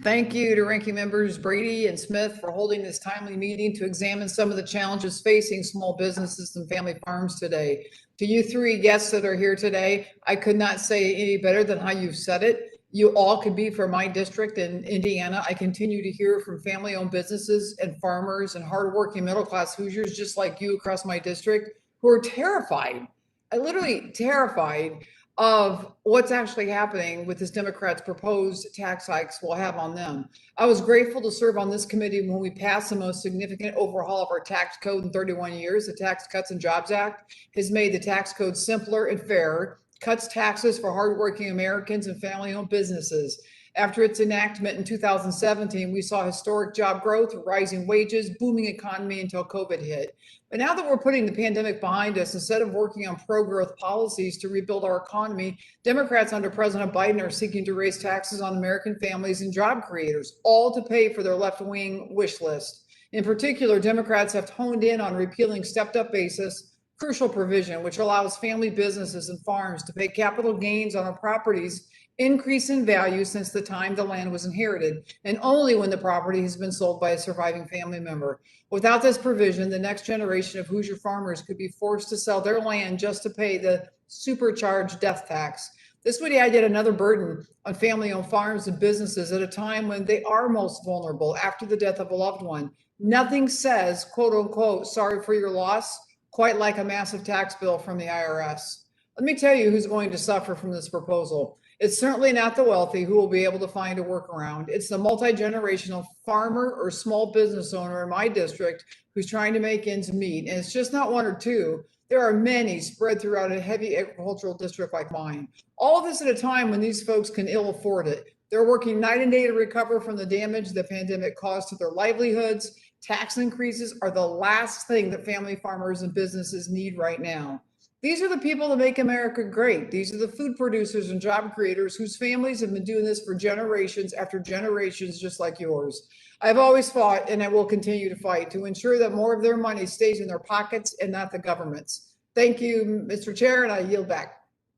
Thank you to ranking members Brady and Smith for holding this timely meeting to examine some of the challenges facing small businesses and family farms today. To you three guests that are here today, I could not say any better than how you've said it. You all could be from my district in Indiana. I continue to hear from family-owned businesses and farmers and hardworking middle-class Hoosiers just like you across my district who are terrified, literally terrified of what's actually happening with this Democrats' proposed tax hikes will have on them. I was grateful to serve on this committee when we passed the most significant overhaul of our tax code in 31 years. The Tax Cuts and Jobs Act has made the tax code simpler and fairer, cuts taxes for hardworking Americans and family-owned businesses. After its enactment in 2017, we saw historic job growth, rising wages, booming economy until COVID hit. But now that we're putting the pandemic behind us, instead of working on pro-growth policies to rebuild our economy, Democrats under President Biden are seeking to raise taxes on American families and job creators, all to pay for their left-wing wish list. In particular, Democrats have honed in on repealing stepped-up basis, crucial provision, which allows family businesses and farms to pay capital gains on their properties increase in value since the time the land was inherited, and only when the property has been sold by a surviving family member. Without this provision, the next generation of Hoosier farmers could be forced to sell their land just to pay the supercharged death tax. This would add yet another burden on family-owned farms and businesses at a time when they are most vulnerable after the death of a loved one. Nothing says, quote unquote, sorry for your loss, quite like a massive tax bill from the IRS. Let me tell you who's going to suffer from this proposal. It's certainly not the wealthy who will be able to find a workaround. It's the multi-generational farmer or small business owner in my district who's trying to make ends meet. And it's just not one or two. There are many spread throughout a heavy agricultural district like mine. All of this at a time when these folks can ill afford it. They're working night and day to recover from the damage the pandemic caused to their livelihoods. Tax increases are the last thing that family farmers and businesses need right now. These are the people that make America great. These are the food producers and job creators whose families have been doing this for generations after generations, just like yours. I've always fought, and I will continue to fight, to ensure that more of their money stays in their pockets and not the government's. Thank you, Mr. Chair, and I yield back.